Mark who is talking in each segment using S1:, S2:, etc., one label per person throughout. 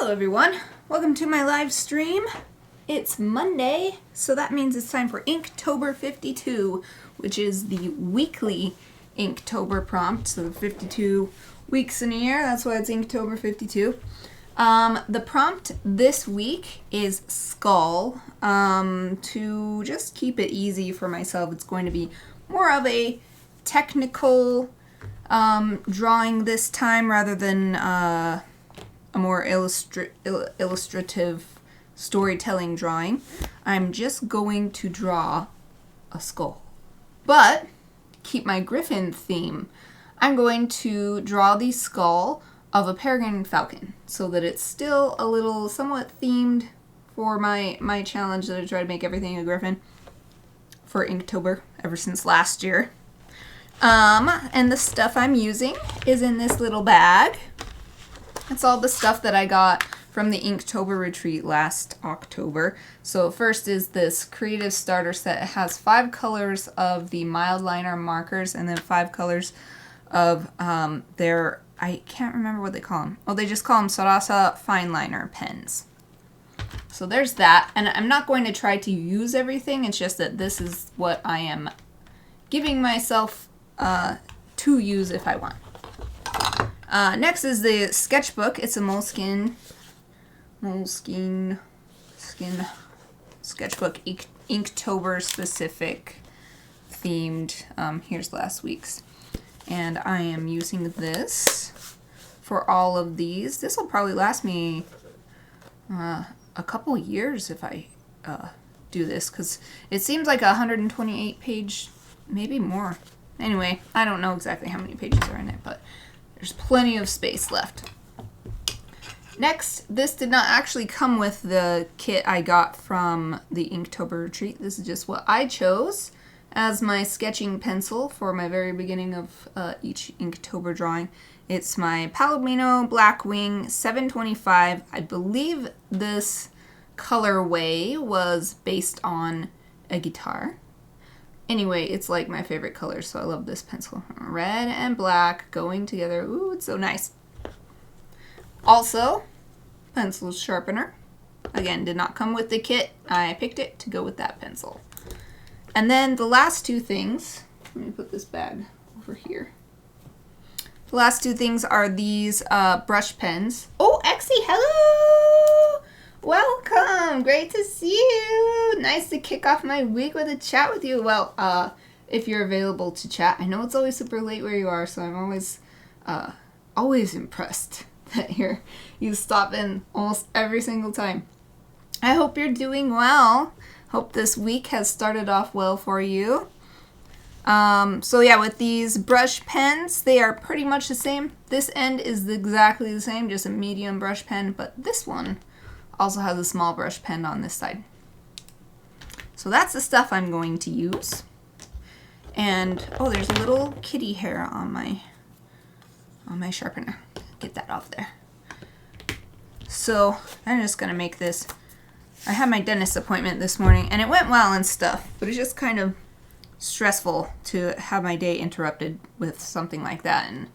S1: Hello everyone, welcome to my live stream. It's Monday, so that means it's time for Inktober52, which is the weekly Inktober prompt. So 52 weeks in a year, that's why it's Inktober52. The prompt this week is skull. To just keep it easy for myself, it's going to be more of a technical drawing this time rather than a more illustrative storytelling drawing. I'm just going to draw a skull. But keep my griffin theme. I'm going to draw the skull of a peregrine falcon so that it's still a little somewhat themed for my challenge that I try to make everything a griffin for Inktober ever since last year. And the stuff I'm using is in this little bag. It's all the stuff that I got from the Inktober retreat last October. So first is this creative starter set. It has 5 colors of the mild liner markers and then 5 colors of their, I can't remember what they call them. Oh, they just call them Sarasa fine liner pens. So there's that. And I'm not going to try to use everything. It's just that this is what I am giving myself to use if I want. Next is the sketchbook. It's a moleskin sketchbook, Inktober specific themed. Here's last week's. And I am using this for all of these. This will probably last me a couple years if I do this, because it seems like a 128 page, maybe more. Anyway, I don't know exactly how many pages are in it, but there's plenty of space left. Next, this did not actually come with the kit I got from the Inktober retreat. This is just what I chose as my sketching pencil for my very beginning of each Inktober drawing. It's my Palomino Blackwing 725. I believe this colorway was based on a guitar. Anyway, it's like my favorite color, so I love this pencil. Red and black going together. Ooh, it's so nice. Also, pencil sharpener. Again, did not come with the kit. I picked it to go with that pencil. And then the last two things, let me put this bag over here. The last two things are these brush pens. Oh, Exie, hello! Welcome! Great to see you! Nice to kick off my week with a chat with you. Well, if you're available to chat. I know it's always super late where you are, so I'm always impressed that you stop in almost every single time. I hope you're doing well. Hope this week has started off well for you. So yeah, with these brush pens, they are pretty much the same. This end is exactly the same, just a medium brush pen, but this one also has a small brush pen on this side. So that's the stuff I'm going to use. And oh, there's a little kitty hair on my sharpener. Get that off there. So I'm just gonna make this. I had my dentist appointment this morning and it went well and stuff, but it's just kind of stressful to have my day interrupted with something like that, and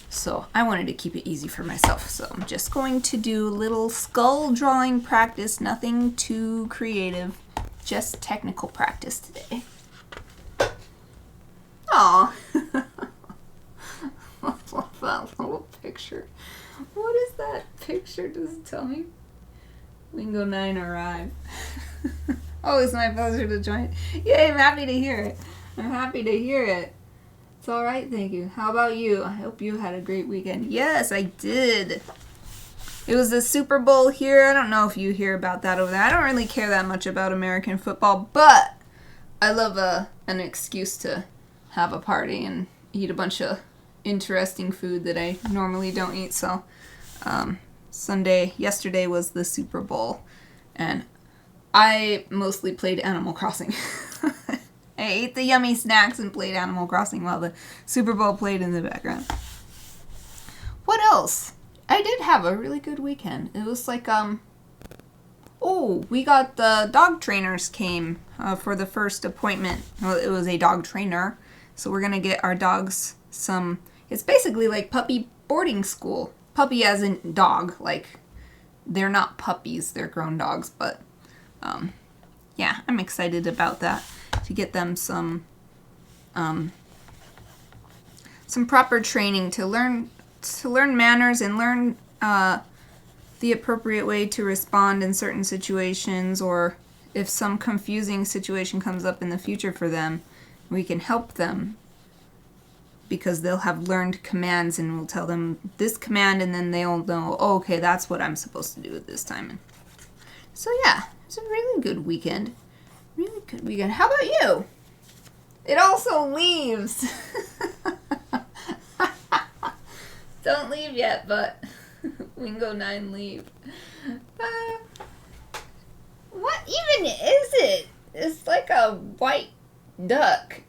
S1: so I wanted to keep it easy for myself. So I'm just going to do a little skull drawing practice, nothing too creative, just technical practice today. Aw. I love that little picture. What is that picture? Does it tell me? Wingo 9 arrived. Oh, it's my pleasure to join. Yay, I'm happy to hear it. I'm happy to hear it. It's all right, thank you. How about you? I hope you had a great weekend. Yes, I did. It was the Super Bowl here. I don't know if you hear about that over there. I don't really care that much about American football, but I love an excuse to have a party and eat a bunch of interesting food that I normally don't eat. So yesterday was the Super Bowl, and I mostly played Animal Crossing. I ate the yummy snacks and played Animal Crossing while the Super Bowl played in the background. What else? I did have a really good weekend. It was like, we got the dog trainers came for the first appointment. Well, it was a dog trainer. So we're going to get our dogs some, it's basically like puppy boarding school. Puppy as in dog, like they're not puppies, they're grown dogs, but yeah, I'm excited about that, to get them some proper training, to learn manners and learn the appropriate way to respond in certain situations, or if some confusing situation comes up in the future for them, we can help them because they'll have learned commands, and we'll tell them this command, and then they'll know, oh, okay, that's what I'm supposed to do at this time. So yeah, it's a really good weekend. Really good weekend. How about you? It also leaves. Don't leave yet, but Wingo 9 leave. What even is it? It's like a white duck.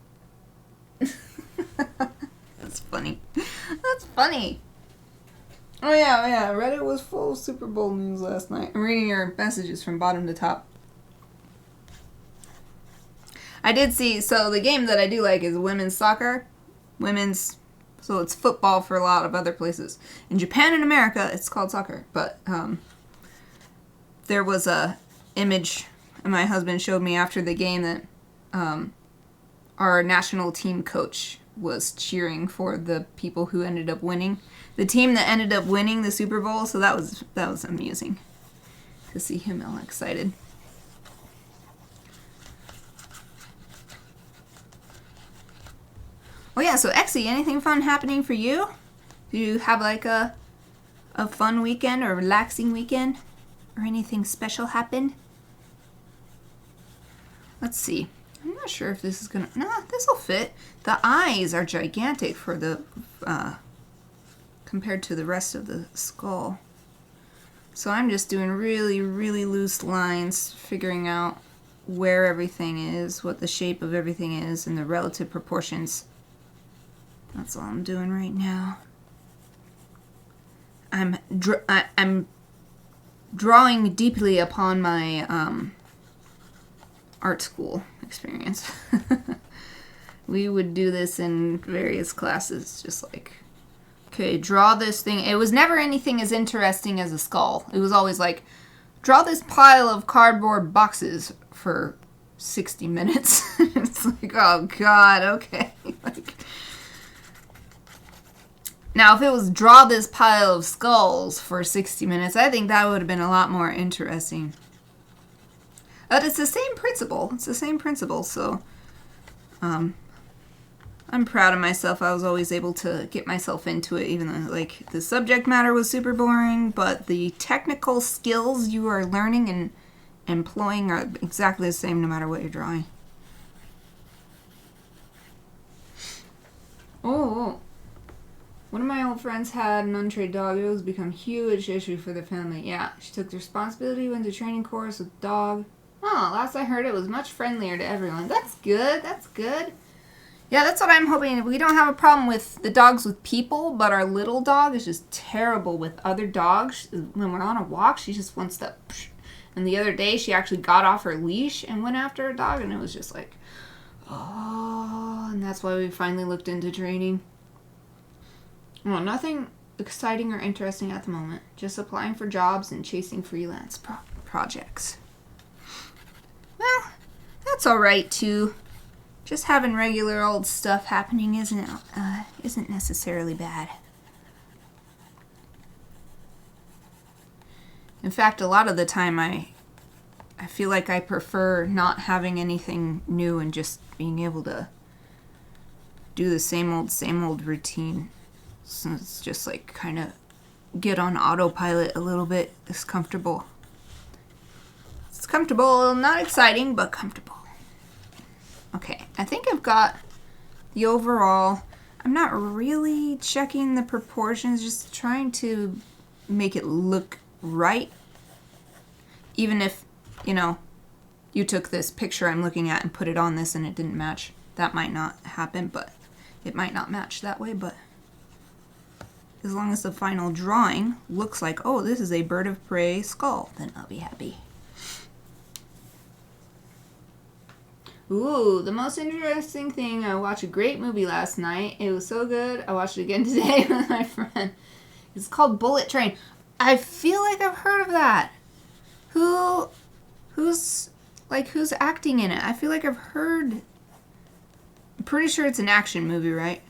S1: That's funny. That's funny. Oh yeah. Reddit was full of Super Bowl news last night. I'm reading your messages from bottom to top. I did see, so the game that I do like is women's soccer. So it's football for a lot of other places. In Japan and America, it's called soccer. But there was a image my husband showed me after the game that our national team coach was cheering for the people who ended up winning. The team that ended up winning the Super Bowl, so that was amusing to see him all excited. Oh yeah, so Exie, anything fun happening for you? Do you have like a fun weekend or relaxing weekend? Or anything special happen? Let's see. I'm not sure if this is gonna... No, this will fit. The eyes are gigantic for the... compared to the rest of the skull. So I'm just doing really, really loose lines, figuring out where everything is, what the shape of everything is, and the relative proportions. That's all I'm doing right now. I'm drawing deeply upon my art school experience. We would do this in various classes, just like, okay, draw this thing. It was never anything as interesting as a skull. It was always like, draw this pile of cardboard boxes for 60 minutes. It's like, oh God, okay. Like, now, if it was draw this pile of skulls for 60 minutes, I think that would have been a lot more interesting. But it's the same principle. It's the same principle, so I'm proud of myself. I was always able to get myself into it, even though like the subject matter was super boring, but the technical skills you are learning and employing are exactly the same no matter what you're drawing. Oh. One of my old friends had an untrained dog. It was become a huge issue for the family. Yeah, she took the responsibility, went to training course with the dog. Oh, last I heard it was much friendlier to everyone. That's good. That's good. Yeah, that's what I'm hoping. We don't have a problem with the dogs with people, but our little dog is just terrible with other dogs. When we're on a walk, she just wants to... And the other day, she actually got off her leash and went after a dog, and it was just like, oh, and that's why we finally looked into training. Well, nothing exciting or interesting at the moment. Just applying for jobs and chasing freelance projects. Well, that's all right too. Just having regular old stuff happening isn't necessarily bad. In fact, a lot of the time I feel like I prefer not having anything new and just being able to do the same old routine. So it's just like kind of get on autopilot a little bit. It's comfortable. It's comfortable, not exciting, but comfortable. Okay, I think I've got the overall. I'm not really checking the proportions, just trying to make it look right. Even if, you took this picture I'm looking at and put it on this and it didn't match. That might not happen, but it might not match that way, but as long as the final drawing looks like, oh, this is a bird of prey skull, then I'll be happy. Ooh, the most interesting thing, I watched a great movie last night. It was so good. I watched it again today with my friend. It's called Bullet Train. I feel like I've heard of that. Who's acting in it? I feel like I've heard. I'm pretty sure it's an action movie, right?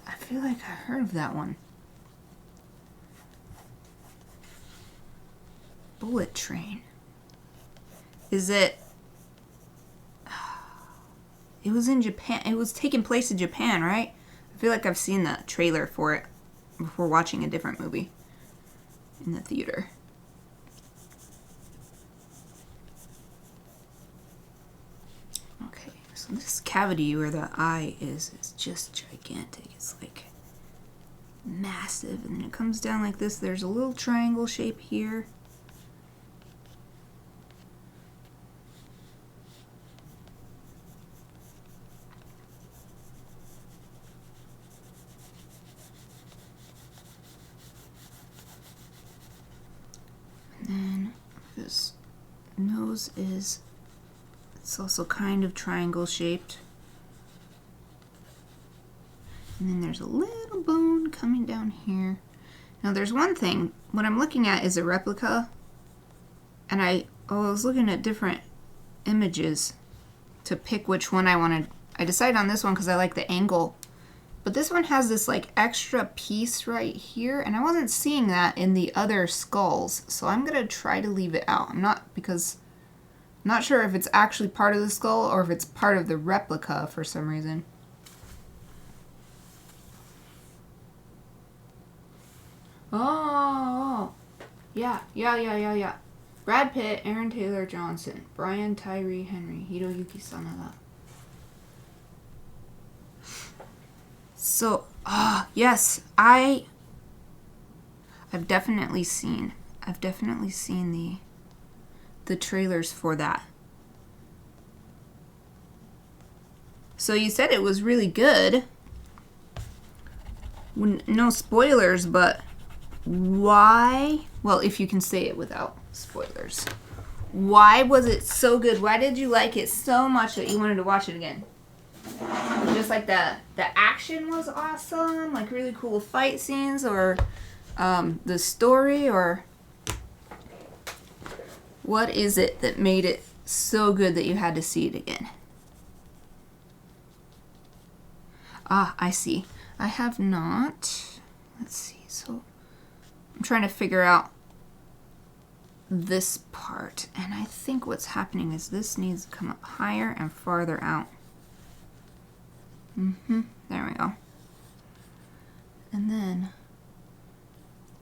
S1: I feel like I heard of that one. Bullet Train. Is it? It was in Japan. It was taking place in Japan, right? I feel like I've seen the trailer for it before watching a different movie in the theater. Okay, so this cavity where the eye is just gigantic. It's like massive, and then it comes down like this. There's a little triangle shape here. And this nose it's also kind of triangle shaped. And then there's a little bone coming down here. Now there's one thing, what I'm looking at is a replica, and I was looking at different images to pick which one I wanted. I decided on this one because I like the angle. But this one has this like extra piece right here, and I wasn't seeing that in the other skulls, so I'm gonna try to leave it out. I'm not sure if it's actually part of the skull or if it's part of the replica for some reason. Oh, yeah. Brad Pitt, Aaron Taylor Johnson, Brian Tyree Henry, Hiroyuki Sanada. So, yes, I've definitely seen the trailers for that. So you said it was really good. No spoilers, but why? Well, if you can say it without spoilers. Why was it so good? Why did you like it so much that you wanted to watch it again? Just like the action was awesome, like really cool fight scenes, or the story, or what is it that made it so good that you had to see it again? I see. I have not. Let's see. So I'm trying to figure out this part, and I think what's happening is this needs to come up higher and farther out. There we go. And then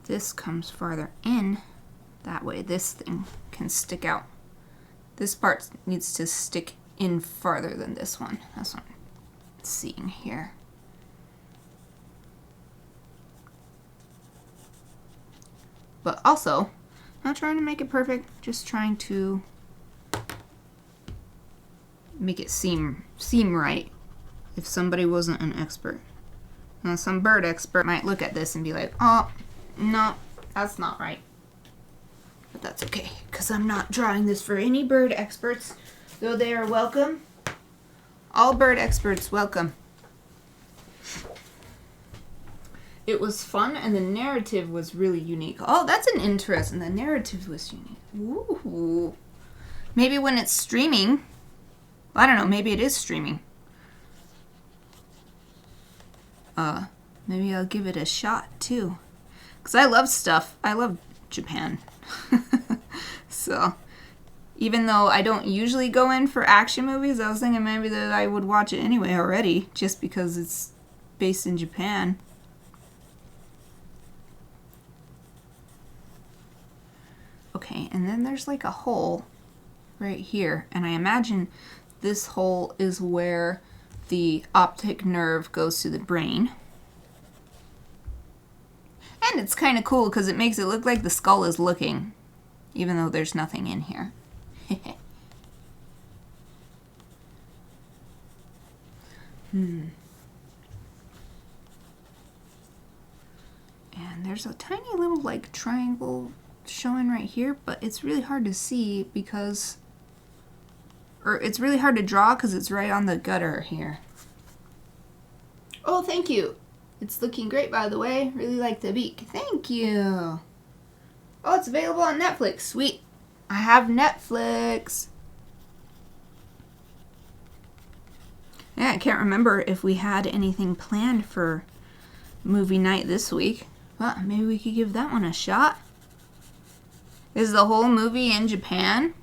S1: this comes farther in. That way this thing can stick out. This part needs to stick in farther than this one. That's what I'm seeing here. But also, not trying to make it perfect, just trying to make it seem right. If somebody wasn't an expert. Now, some bird expert might look at this and be like, oh, no, that's not right. But that's okay, because I'm not drawing this for any bird experts, though they are welcome. All bird experts welcome. It was fun, and the narrative was really unique. Oh, that's an interesting. The narrative was unique. Ooh. Maybe when it's streaming. Well, I don't know, maybe it is streaming. Maybe I'll give it a shot too. Because I love stuff. I love Japan. So, even though I don't usually go in for action movies, I was thinking maybe that I would watch it anyway already, just because it's based in Japan. Okay, and then there's like a hole right here, and I imagine this hole is where the optic nerve goes to the brain. And it's kind of cool because it makes it look like the skull is looking, even though there's nothing in here. And there's a tiny little like triangle showing right here, but it's really hard to see because, or it's really hard to draw because it's right on the gutter here. Oh, thank you. It's looking great, by the way. Really like the beak. Thank you. Oh, it's available on Netflix. Sweet. I have Netflix. Yeah, I can't remember if we had anything planned for movie night this week. Well, maybe we could give that one a shot. Is the whole movie in Japan?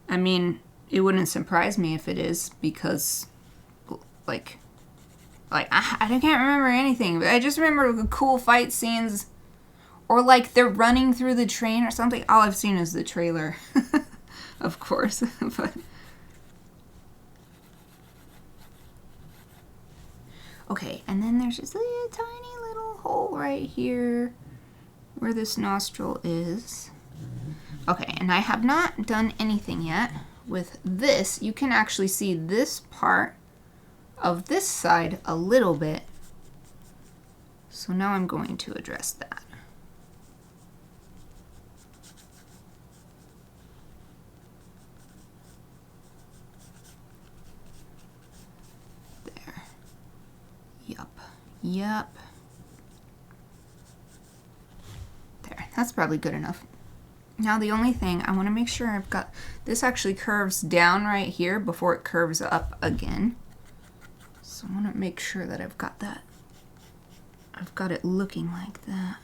S1: I mean, it wouldn't surprise me if it is, because, like I can't remember anything. But I just remember the cool fight scenes, or like they're running through the train or something. All I've seen is the trailer, of course. But okay, and then there's just a tiny little hole right here where this nostril is. Okay, and I have not done anything yet with this. You can actually see this part of this side a little bit. So now I'm going to address that. There. Yup. There, that's probably good enough. Now the only thing, I want to make sure I've got, this actually curves down right here before it curves up again. So I want to make sure that I've got that. I've got it looking like that.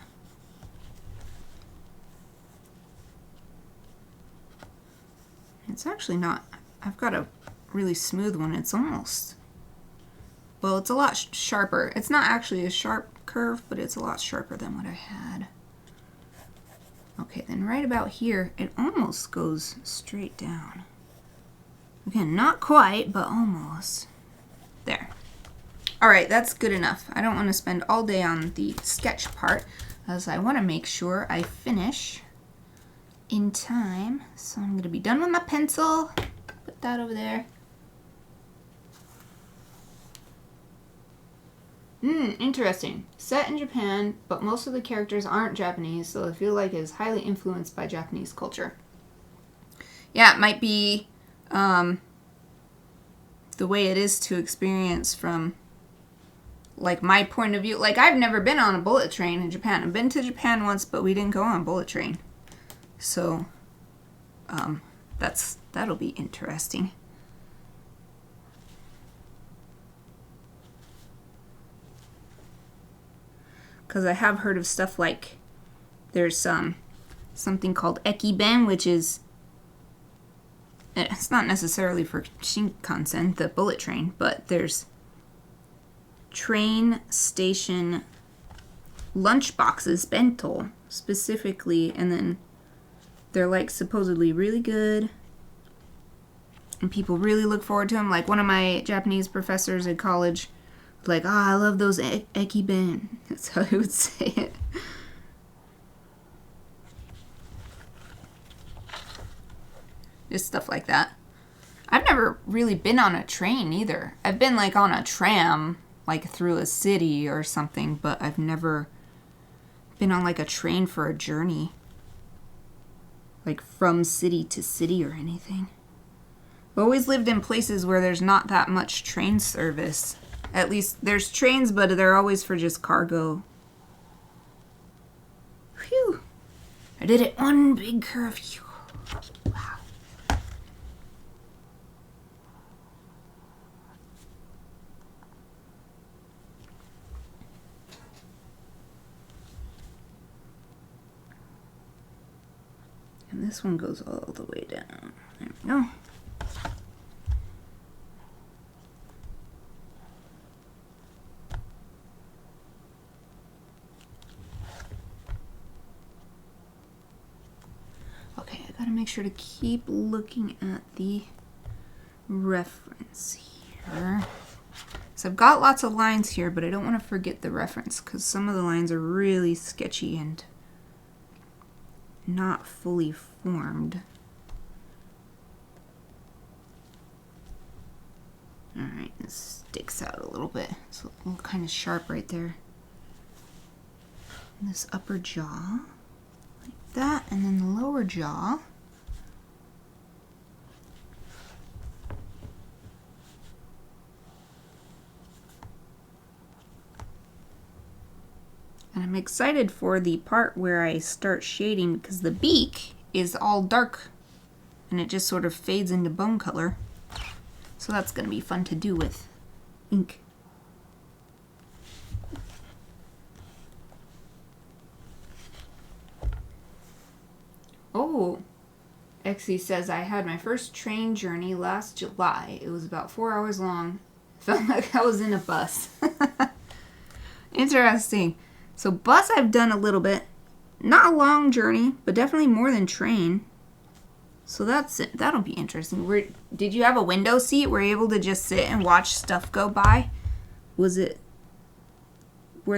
S1: It's actually not, I've got a really smooth one. It's almost, well, it's a lot sharper. It's not actually a sharp curve, but it's a lot sharper than what I had. Okay, then right about here, it almost goes straight down. Again, not quite, but almost. There. All right, that's good enough. I don't want to spend all day on the sketch part, as I want to make sure I finish in time. So I'm going to be done with my pencil. Put that over there. Interesting. Set in Japan, but most of the characters aren't Japanese, so I feel like it's highly influenced by Japanese culture. Yeah, it might be the way it is to experience from, like, my point of view. Like, I've never been on a bullet train in Japan. I've been to Japan once, but we didn't go on a bullet train. So, that'll be interesting. Because I have heard of stuff like, there's something called ekiben, which is, it's not necessarily for Shinkansen, the bullet train, but there's train station lunch boxes, bento, specifically, and then they're like supposedly really good, and people really look forward to them. Like one of my Japanese professors at college, like, I love those ekiben. That's how he would say it. Just stuff like that. I've never really been on a train either. I've been like on a tram, like through a city or something, but I've never been on like a train for a journey. Like from city to city or anything. I've always lived in places where there's not that much train service. At least there's trains, but they're always for just cargo. Phew. I did it. One big curve. Phew. Wow. And this one goes all the way down. There we go. Gotta make sure to keep looking at the reference here. So I've got lots of lines here, but I don't want to forget the reference because some of the lines are really sketchy and not fully formed. Alright, this sticks out a little bit. It's a little kind of sharp right there. And this upper jaw, like that, and then the lower jaw. And I'm excited for the part where I start shading because the beak is all dark and it just sort of fades into bone color. So that's going to be fun to do with ink. Oh, Exie says, I had my first train journey last July. It was about 4 hours long. Felt like I was in a bus. Interesting. So bus I've done a little bit. Not a long journey, but definitely more than train. So that'll be interesting. Did you have a window seat? Were you able to just sit and watch stuff go by? Were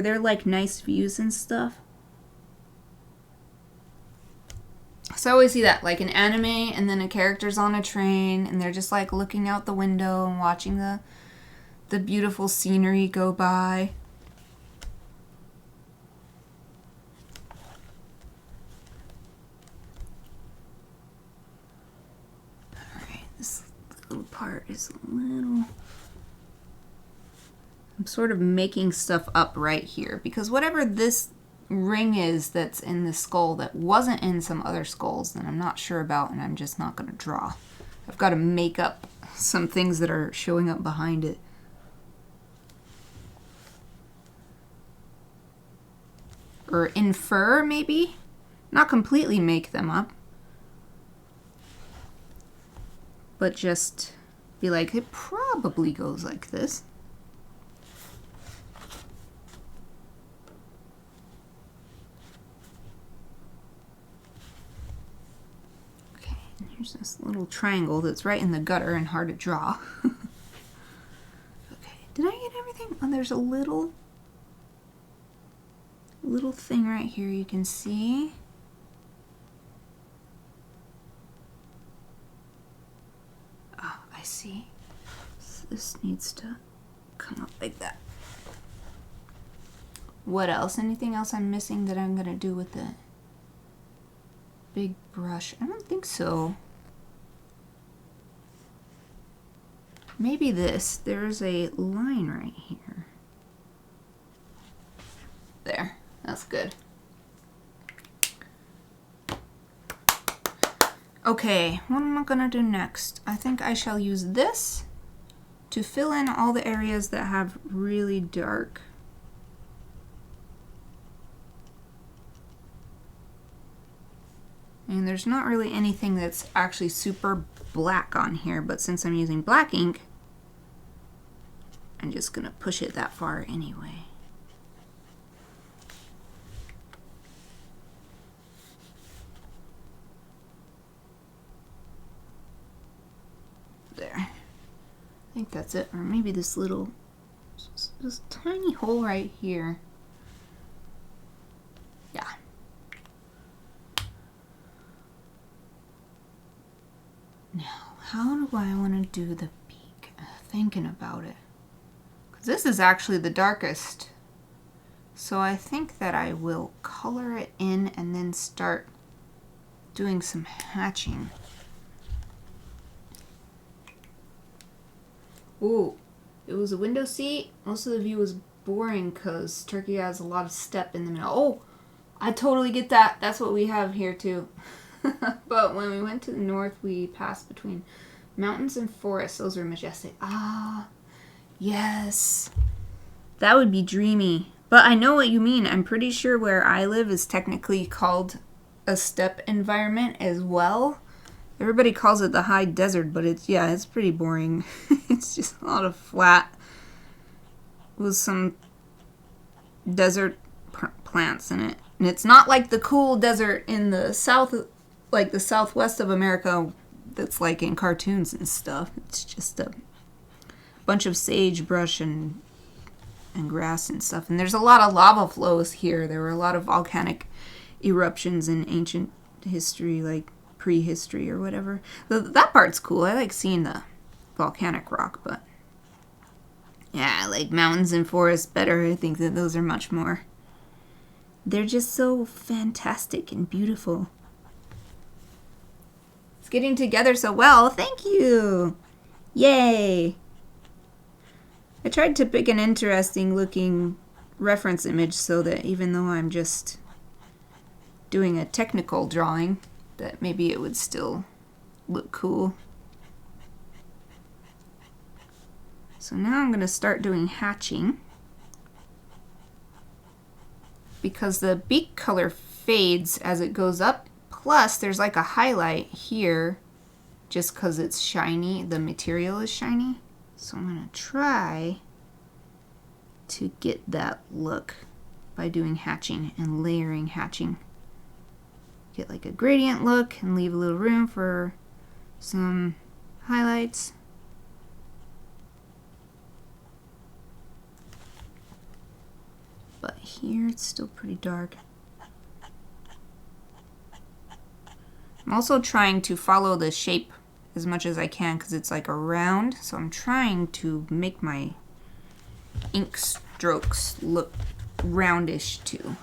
S1: there like nice views and stuff? So I always see that, like an anime and then a character's on a train and they're just like looking out the window and watching the beautiful scenery go by. Alright, this little part is a little... I'm sort of making stuff up right here because whatever this ring is that's in the skull that wasn't in some other skulls that I'm not sure about and I'm just not going to draw. I've got to make up some things that are showing up behind it. Or infer, maybe? Not completely make them up. But just be like, it probably goes like this. Here's this little triangle that's right in the gutter and hard to draw. Okay, did I get everything? Oh, there's a little thing right here you can see. Oh, I see. So this needs to come up like that. What else? Anything else I'm missing that I'm gonna do with the big brush? I don't think so. Maybe this. There's a line right here. There. That's good. Okay, what am I gonna do next? I think I shall use this to fill in all the areas that have really dark. And there's not really anything that's actually super black on here, but since I'm using black ink, I'm just gonna push it that far anyway. There. I think that's it. Or maybe this little, this tiny hole right here. Yeah. Now, how do I want to do the beak? Thinking about it. Because this is actually the darkest. So I think that I will color it in and then start doing some hatching. Ooh, it was a window seat. Most of the view was boring because Turkey has a lot of step in the middle. Oh, I totally get that. That's what we have here too. But when we went to the north, we passed between mountains and forests. Those were majestic. Ah, yes. That would be dreamy. But I know what you mean. I'm pretty sure where I live is technically called a steppe environment as well. Everybody calls it the high desert, but it's pretty boring. It's just a lot of flat with some desert plants in it. And it's not like the cool desert in the south, like the southwest of America that's like in cartoons and stuff. It's just a bunch of sagebrush and grass and stuff. And there's a lot of lava flows here. There were a lot of volcanic eruptions in ancient history, like prehistory or whatever. That part's cool. I like seeing the volcanic rock, but yeah, I like mountains and forests better. I think that those are much more. They're just so fantastic and beautiful. It's getting together so well. Thank you. Yay. I tried to pick an interesting looking reference image so that even though I'm just doing a technical drawing, that maybe it would still look cool. So now I'm going to start doing hatching. Because the beak color fades as it goes up, plus there's like a highlight here just because it's shiny, the material is shiny. So I'm going to try to get that look by doing hatching and layering hatching. Get like a gradient look and leave a little room for some highlights. But here it's still pretty dark. I'm also trying to follow the shape as much as I can because it's like a round, so I'm trying to make my ink strokes look roundish too.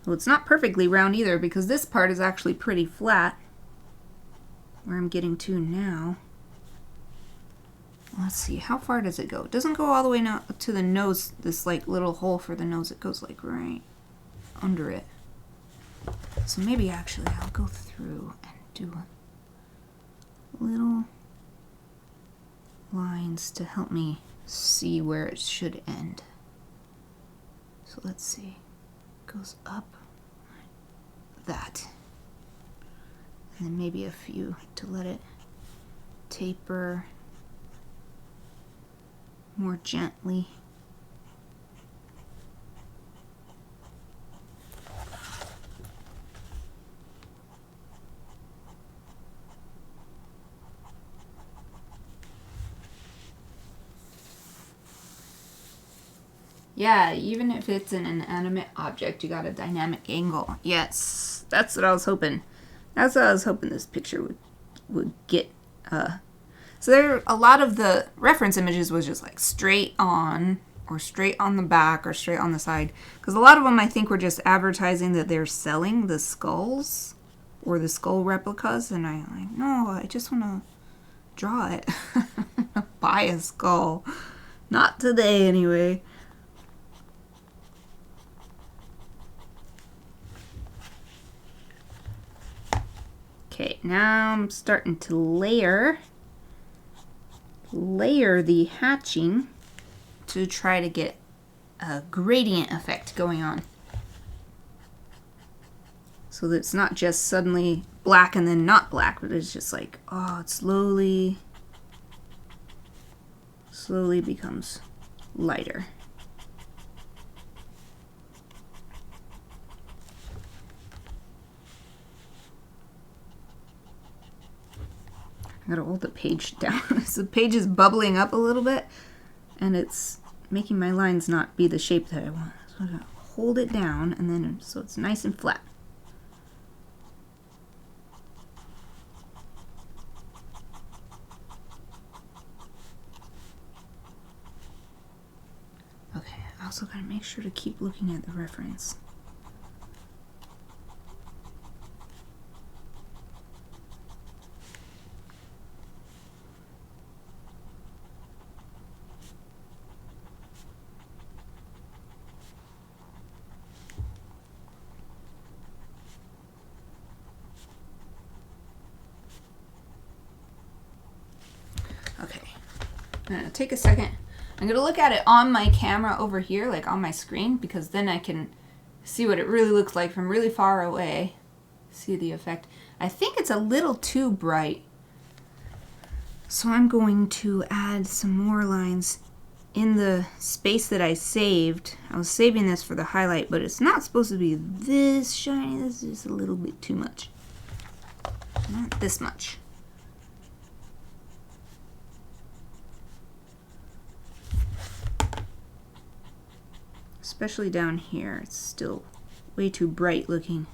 S1: Well, it's not perfectly round either because this part is actually pretty flat where I'm getting to now. Let's see, how far does it go? It doesn't go all the way now to the nose, this like little hole for the nose. It goes like right under it. So maybe actually I'll go through and do little lines to help me see where it should end. So let's see, it goes up like that. And then maybe a few to let it taper more gently. Yeah, even if it's an inanimate object, you got a dynamic angle. Yes, that's what I was hoping. That's what I was hoping this picture would get. So there, a lot of the reference images was just like straight on, or straight on the back, or straight on the side. Because a lot of them, I think, were just advertising that they're selling the skulls, or the skull replicas. And I'm like, no, I just want to draw it. Buy a skull. Not today, anyway. Okay, now I'm starting to layer the hatching to try to get a gradient effect going on. So that it's not just suddenly black and then not black, but it's just like, oh, it slowly becomes lighter. I gotta hold the page down. So the page is bubbling up a little bit and it's making my lines not be the shape that I want. So I'm gonna hold it down and then so it's nice and flat. Okay, I also gotta make sure to keep looking at the reference. Okay, I'm gonna take a second. I'm gonna look at it on my camera over here, like on my screen, because then I can see what it really looks like from really far away. See the effect. I think it's a little too bright. So I'm going to add some more lines in the space that I saved. I was saving this for the highlight, but it's not supposed to be this shiny. This is just a little bit too much. Not this much. Especially down here, it's still way too bright looking.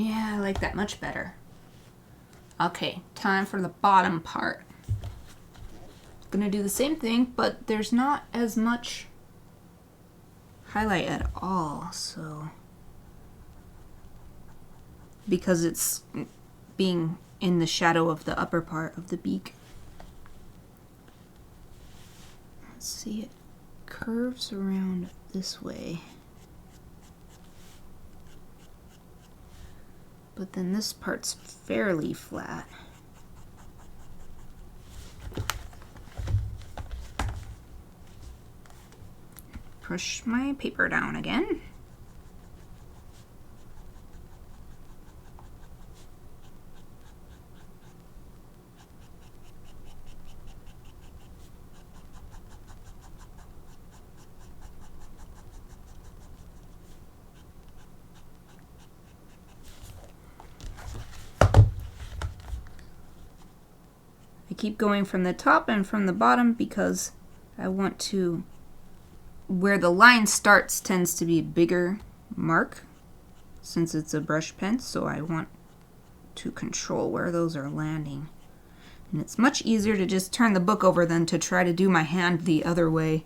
S1: Yeah, I like that much better. Okay, time for the bottom part. Gonna do the same thing, but there's not as much highlight at all, so because it's being in the shadow of the upper part of the beak. Let's see, it curves around this way. But then this part's fairly flat. Push my paper down again. I keep going from the top and from the bottom because I want to, where the line starts tends to be a bigger mark since it's a brush pen, so I want to control where those are landing. And it's much easier to just turn the book over than to try to do my hand the other way.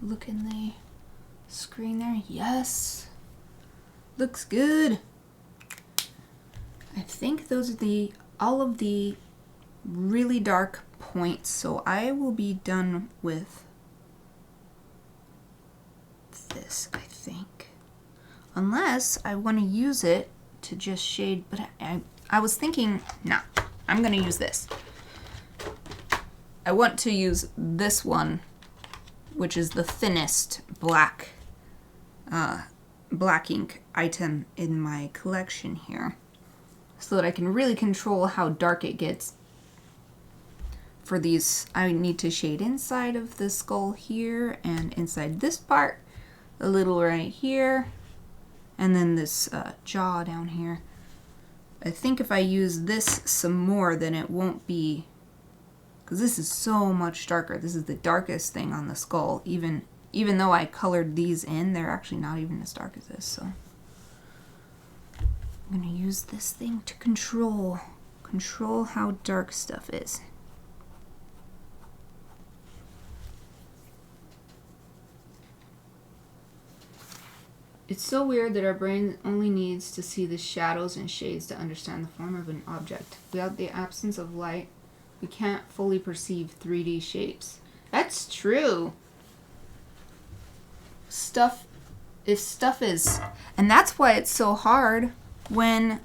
S1: Look in the screen there. Yes. Looks good. I think those are all of the really dark points, so I will be done with this, I think. Unless I want to use it to just shade, but I was thinking, no, I'm going to use this. I want to use this one, which is the thinnest black ink item in my collection here, so that I can really control how dark it gets. For these, I need to shade inside of the skull here and inside this part, a little right here, and then this jaw down here. I think if I use this some more, then it won't be, because this is so much darker. This is the darkest thing on the skull. Even though I colored these in, they're actually not even as dark as this. So I'm gonna use this thing to control how dark stuff is. It's so weird that our brain only needs to see the shadows and shades to understand the form of an object. Without the absence of light, we can't fully perceive 3D shapes. That's true. If stuff is, and that's why it's so hard when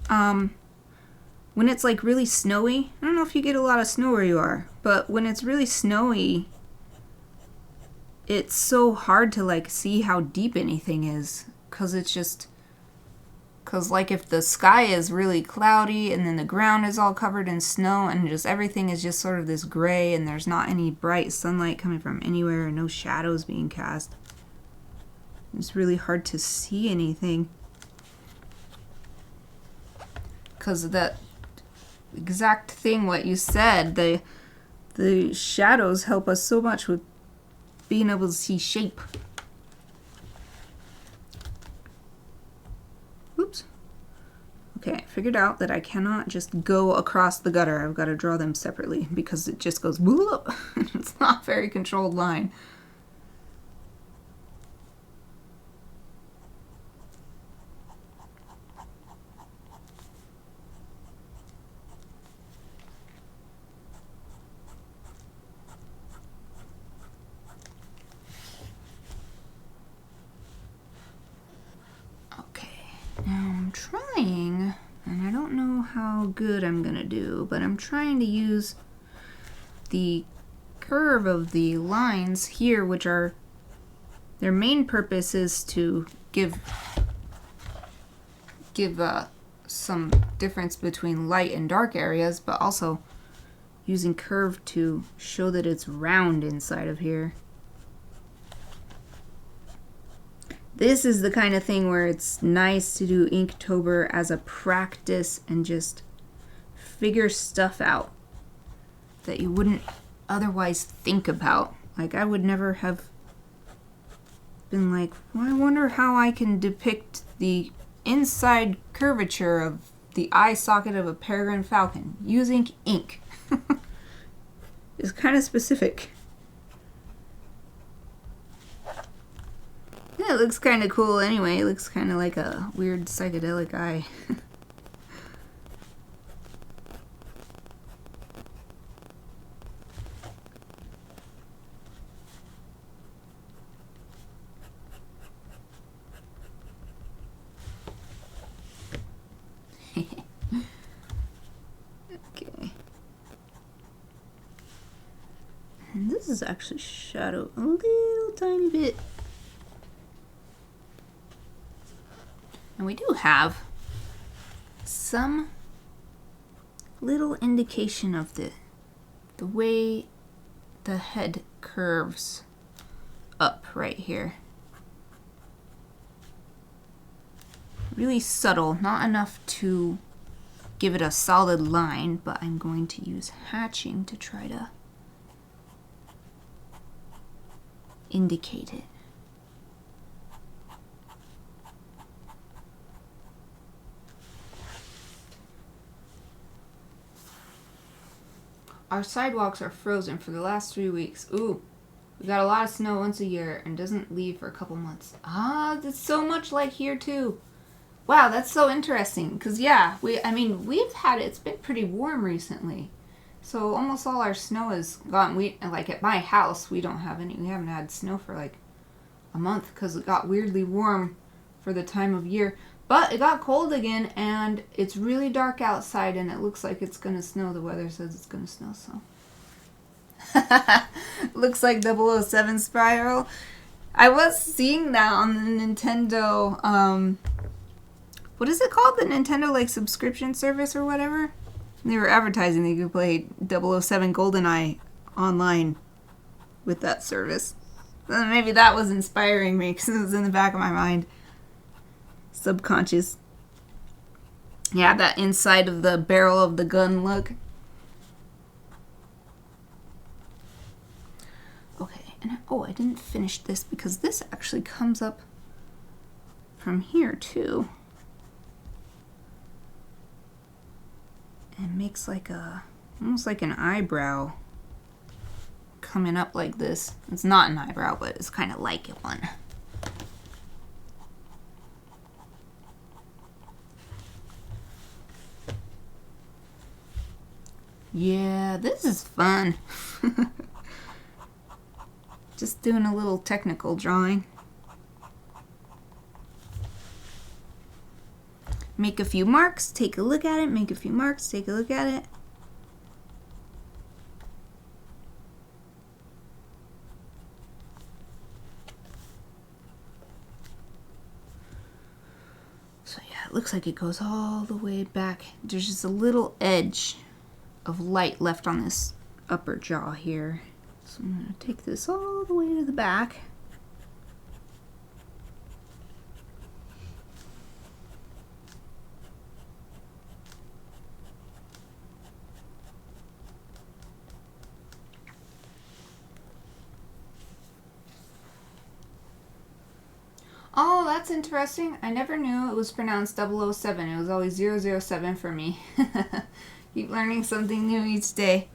S1: it's like really snowy. I don't know if you get a lot of snow where you are, but when it's really snowy, it's so hard to like see how deep anything is, because like if the sky is really cloudy and then the ground is all covered in snow and just everything is just sort of this gray and there's not any bright sunlight coming from anywhere and no shadows being cast, it's really hard to see anything. Because of that exact thing what you said, the shadows help us so much with being able to see shape. Oops. Okay, I figured out that I cannot just go across the gutter. I've got to draw them separately because it just goes whoop. It's not a very controlled line. Trying, and I don't know how good I'm gonna do, but I'm trying to use the curve of the lines here, which are, their main purpose is to give some difference between light and dark areas, but also using curve to show that it's round inside of here. This is the kind of thing where it's nice to do Inktober as a practice and just figure stuff out that you wouldn't otherwise think about. Like, I would never have been like, well, I wonder how I can depict the inside curvature of the eye socket of a peregrine falcon using ink. It's kind of specific. Yeah, it looks kind of cool anyway. It looks kind of like a weird psychedelic eye. Okay. And this is actually shadowed a little tiny bit. And we do have some little indication of the way the head curves up right here. Really subtle, not enough to give it a solid line, but I'm going to use hatching to try to indicate it. Our sidewalks are frozen for the last 3 weeks. Ooh, we got a lot of snow once a year and doesn't leave for a couple months. Ah, that's so much like here too. Wow, that's so interesting. Because yeah, we've had it. It's been pretty warm recently, so almost all our snow is gone. Like at my house, we don't have any. We haven't had snow for like a month because it got weirdly warm for the time of year. But it got cold again, and it's really dark outside, and it looks like it's gonna snow. The weather says it's gonna snow, so. Looks like 007 spiral. I was seeing that on the Nintendo, what is it called? The Nintendo, like, subscription service or whatever? They were advertising that you could play 007 GoldenEye online with that service. Then maybe that was inspiring me, because it was in the back of my mind. Subconscious. Yeah, that inside of the barrel of the gun look. Okay, and I didn't finish this because this actually comes up from here too. And makes like almost like an eyebrow coming up like this. It's not an eyebrow, but it's kind of like one. Yeah, this is fun. Just doing a little technical drawing. Make a few marks, take a look at it, make a few marks, take a look at it. So yeah, it looks like it goes all the way back. There's just a little edge of light left on this upper jaw here. So I'm going to take this all the way to the back. Oh, that's interesting. I never knew it was pronounced 007. It was always 007 for me. Keep learning something new each day.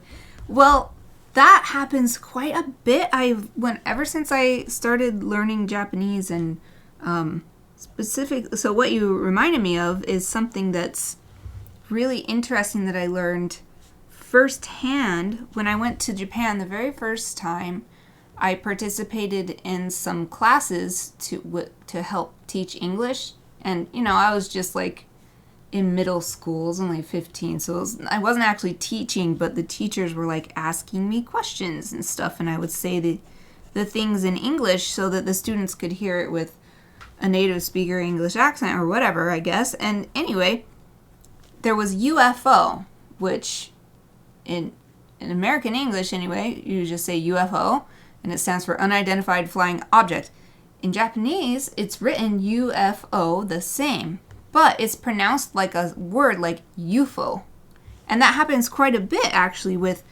S1: Well, that happens quite a bit. Ever since I started learning Japanese and so what you reminded me of is something that's really interesting that I learned firsthand when I went to Japan the very first time. I participated in some classes to help teach English, and I was just like in middle school. I was only 15, so I wasn't actually teaching, but the teachers were like asking me questions and stuff, and I would say the things in English so that the students could hear it with a native speaker English accent or whatever, I guess. And anyway, there was UFO, which in American English anyway, you just say UFO, and it stands for unidentified flying object. in Japanese, it's written UFO the same, but it's pronounced like a word like UFO. And that happens quite a bit, actually, with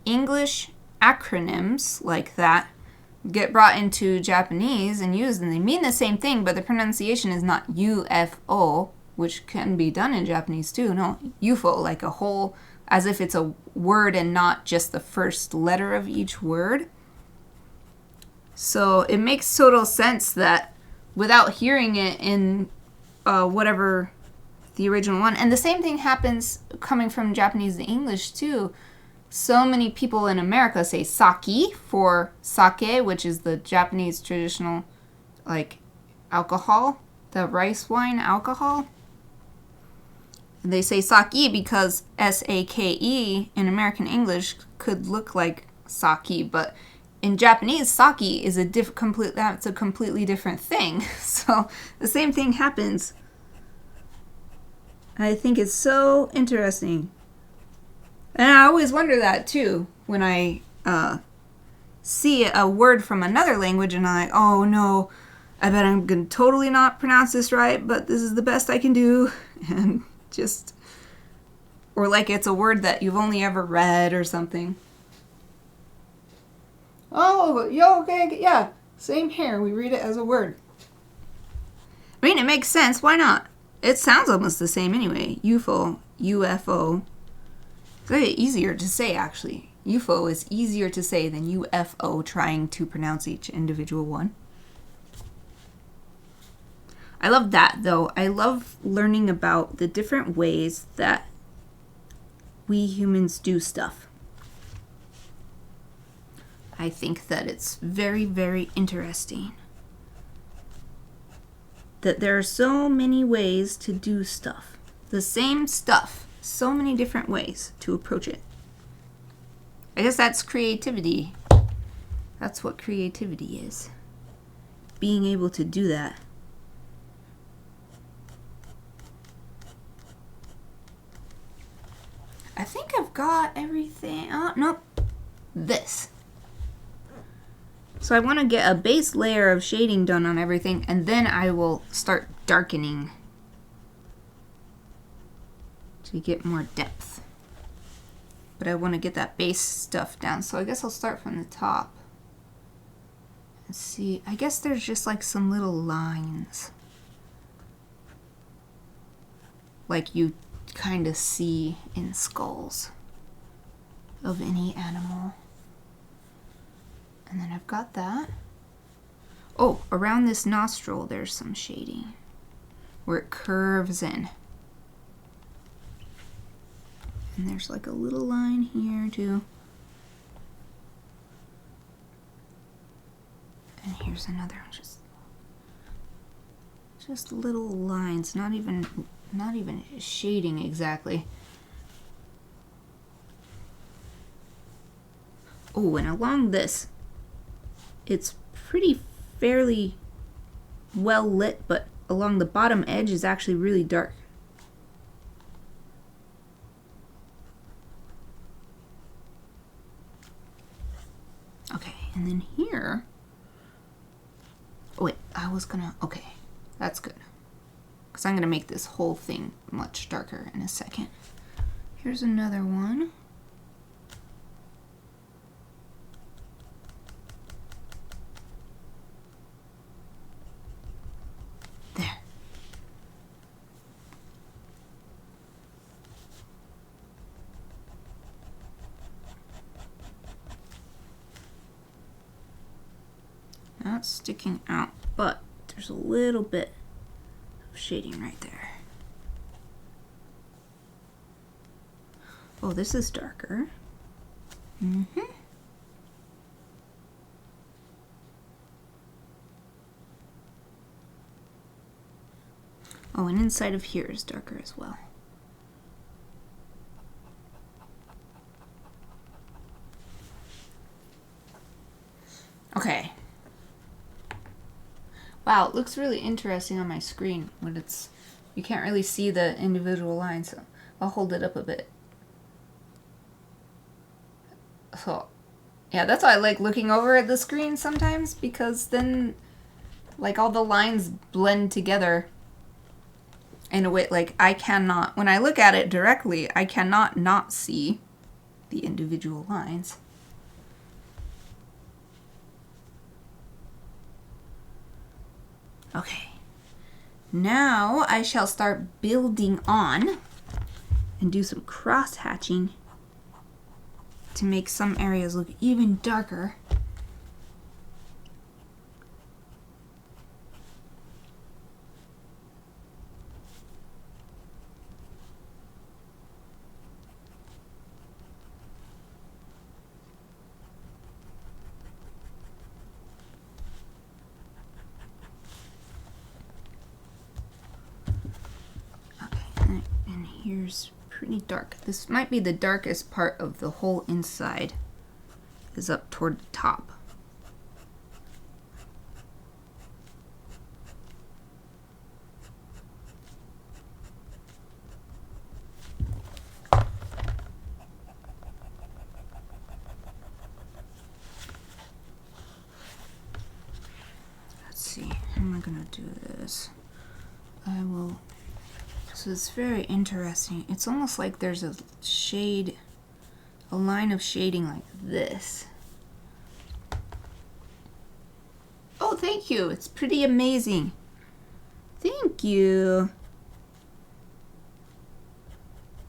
S1: English acronyms like that get brought into Japanese and used, and they mean the same thing, but the pronunciation is not UFO, which can be done in Japanese too. No, UFO, like a whole, as if it's a word and not just the first letter of each word. So it makes total sense that without hearing it in whatever the original one, and the same thing happens coming from Japanese to English too. So many people in America say sake for sake, which is the Japanese traditional, like, alcohol, the rice wine alcohol. And they say sake because S-A-K-E in American English could look like sake, but in Japanese, sake is that's a completely different thing. So the same thing happens. I think it's so interesting. And I always wonder that too when I see a word from another language and I'm like, oh no, I bet I'm going to totally not pronounce this right, but this is the best I can do. And just, or like it's a word that you've only ever read or something. Oh, okay, yeah, same here. We read it as a word. I mean, it makes sense. Why not? It sounds almost the same anyway. UFO, UFO. It's like easier to say, actually. UFO is easier to say than UFO, trying to pronounce each individual one. I love that, though. I love learning about the different ways that we humans do stuff. I think that it's very, very interesting that there are so many ways to do stuff. The same stuff. So many different ways to approach it. I guess that's creativity. That's what creativity is. Being able to do that. I think I've got everything. Oh, nope. This. So I want to get a base layer of shading done on everything, and then I will start darkening to get more depth. But I want to get that base stuff down, so I guess I'll start from the top. Let's see, I guess there's just like some little lines. Like you kind of see in skulls of any animal. And then I've got that. Oh, around this nostril there's some shading where it curves in. And there's like a little line here too. And here's another one, just little lines, not even shading exactly. Oh, and along this, it's fairly well lit, but along the bottom edge is actually really dark. Okay, and then here, oh wait, okay, that's good. Because I'm going to make this whole thing much darker in a second. Here's another one. There. Not sticking out, but there's a little bit of shading right there. Oh, this is darker. Oh, and inside of here is darker as well. Okay. Wow, it looks really interesting on my screen when you can't really see the individual lines, so I'll hold it up a bit. So Yeah, that's why I like looking over at the screen sometimes, because then like all the lines blend together in a way like I cannot, when I look at it directly, I cannot not see the individual lines. Okay, now I shall start building on and do some cross hatching to make some areas look even darker. Okay, and here's pretty dark. This might be the darkest part of the whole inside, is up toward the top. Let's see, how am I gonna do this? I will, so it's very interesting. It's almost like there's a shade, a line of shading like this. Oh, thank you. It's pretty amazing. Thank you.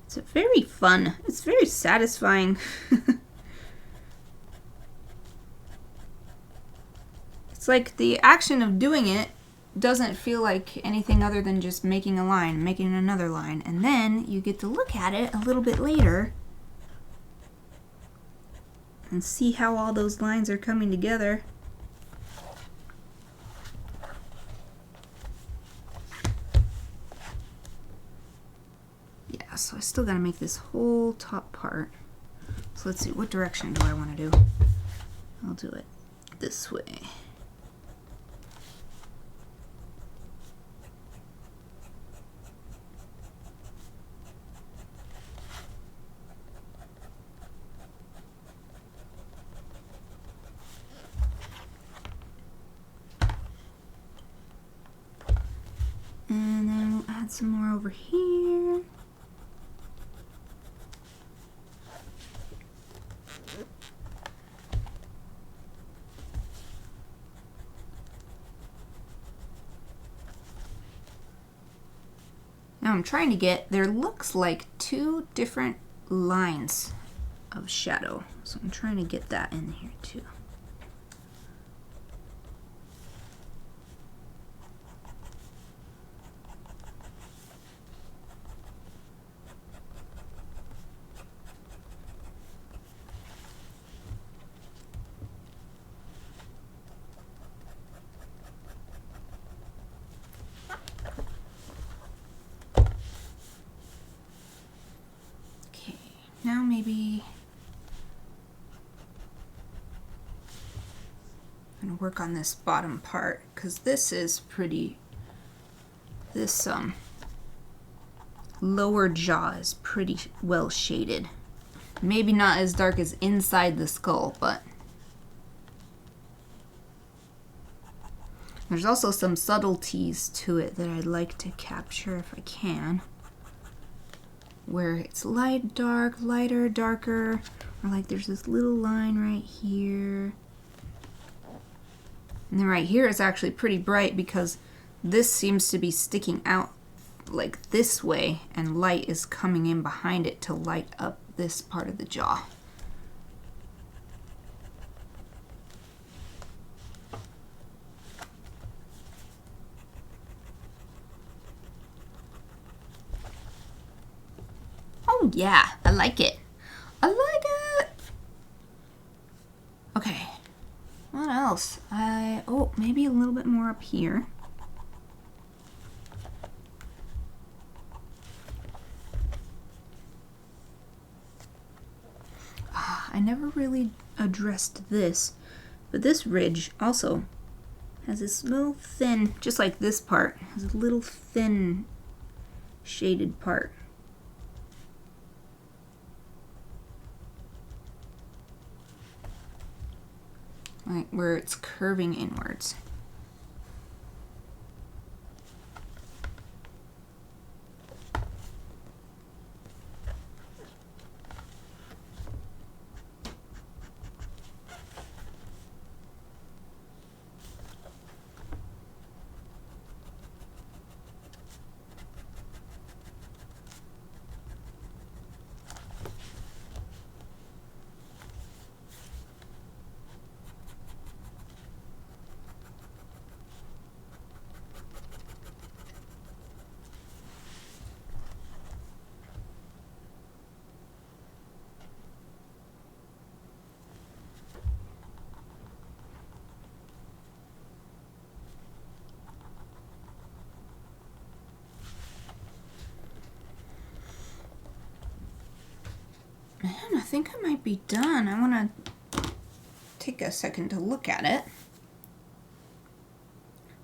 S1: It's very fun. It's very satisfying. It's like the action of doing it doesn't feel like anything other than just making a line, making another line, and then you get to look at it a little bit later and see how all those lines are coming together. Yeah, so I still gotta make this whole top part. So let's see, what direction do I want to do? I'll do it this way. And then we'll add some more over here. Now I'm trying to get, there looks like two different lines of shadow. So I'm trying to get that in here too. Now maybe I'm gonna work on this bottom part because this is pretty, this lower jaw is pretty well shaded. Maybe not as dark as inside the skull, but there's also some subtleties to it that I'd like to capture if I can. Where it's light, dark, lighter, darker, or like there's this little line right here. And then right here it's actually pretty bright because this seems to be sticking out like this way and light is coming in behind it to light up this part of the jaw. Oh yeah, I like it. I like it. Okay, what else? Oh, maybe a little bit more up here. I never really addressed this, but this ridge also has this little thin, just like this part, has a little thin shaded part. like where it's curving inwards. Man, I think I might be done. I want to take a second to look at it.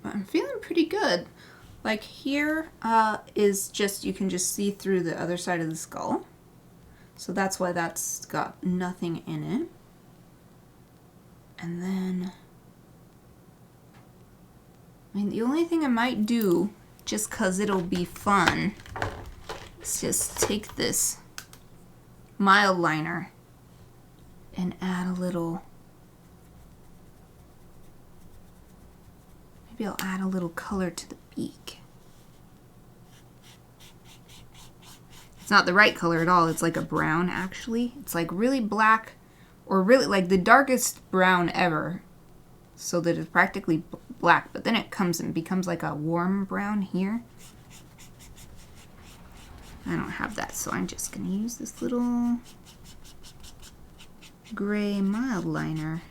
S1: But I'm feeling pretty good. Like here is just, you can just see through the other side of the skull. So that's why that's got nothing in it. And then, I mean, the only thing I might do, just because it'll be fun, is just take this mild liner and add a little, maybe I'll add a little color to the beak. It's not the right color at all, it's like a brown actually. It's like really black, or really like the darkest brown ever, so that it's practically black, but then it comes and becomes like a warm brown here. I don't have that, so I'm just going to use this little gray mild liner.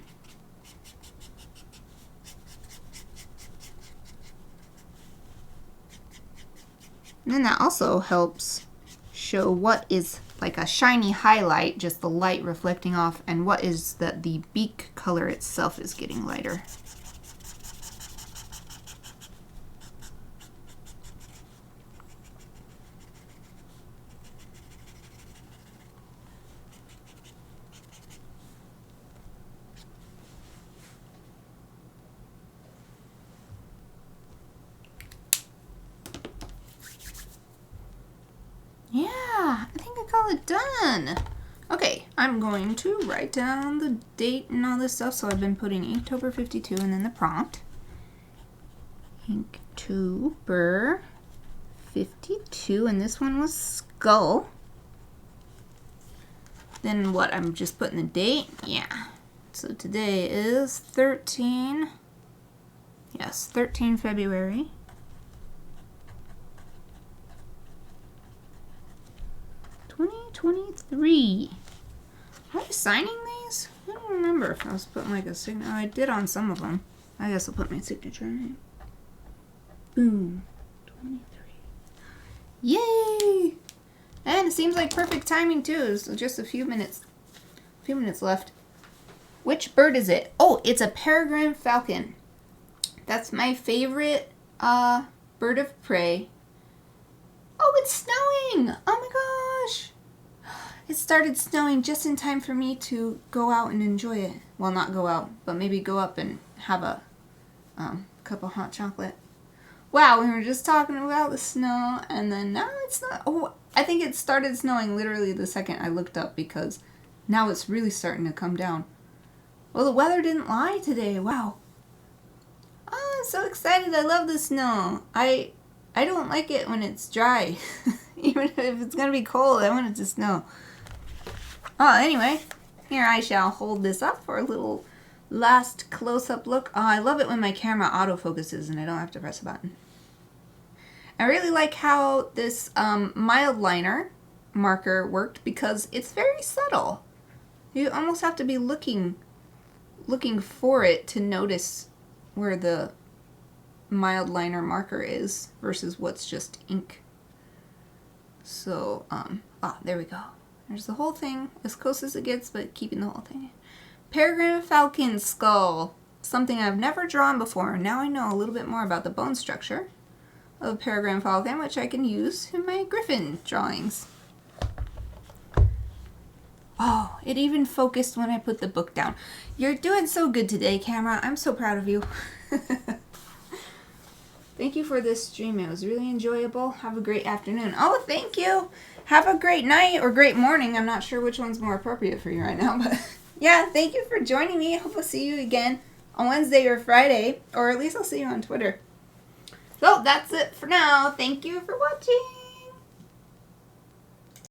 S1: And then that also helps show what is like a shiny highlight, just the light reflecting off, and what is that the beak color itself is getting lighter. Yeah, I think I call it done. Okay, I'm going to write down the date and all this stuff. So I've been putting Inktober52 and then the prompt. Inktober52, and this one was skull. Then what? I'm just putting the date. Yeah. So today is 13 February. 2023. Am I signing these? I don't remember if I was putting like a signature. Oh, I did on some of them. I guess I'll put my signature in it. Boom. 23. Yay! And it seems like perfect timing too. So just a few minutes left. Which bird is it? Oh, it's a peregrine falcon. That's my favorite bird of prey. Oh, it's snowing! Oh my gosh! It started snowing just in time for me to go out and enjoy it. Well, not go out, but maybe go up and have a cup of hot chocolate. Wow, we were just talking about the snow, and then now it's not. Oh, I think it started snowing literally the second I looked up, because now it's really starting to come down. Well, the weather didn't lie today. Wow. Oh, I'm so excited. I love the snow. I don't like it when it's dry. Even if it's going to be cold, I want it to snow. Oh, anyway, here I shall hold this up for a little last close-up look. Oh, I love it when my camera autofocuses and I don't have to press a button. I really like how this mild liner marker worked, because it's very subtle. You almost have to be looking for it to notice where the mild liner marker is versus what's just ink. So, there we go. There's the whole thing, as close as it gets, but keeping the whole thing. Peregrine falcon skull. Something I've never drawn before. Now I know a little bit more about the bone structure of a peregrine falcon, which I can use in my griffin drawings. Oh, it even focused when I put the book down. You're doing so good today, camera. I'm so proud of you. Thank you for this stream. It was really enjoyable. Have a great afternoon. Oh, thank you. Have a great night or great morning. I'm not sure which one's more appropriate for you right now, but yeah, thank you for joining me. I hope I'll see you again on Wednesday or Friday, or at least I'll see you on Twitter. So that's it for now. Thank you for watching.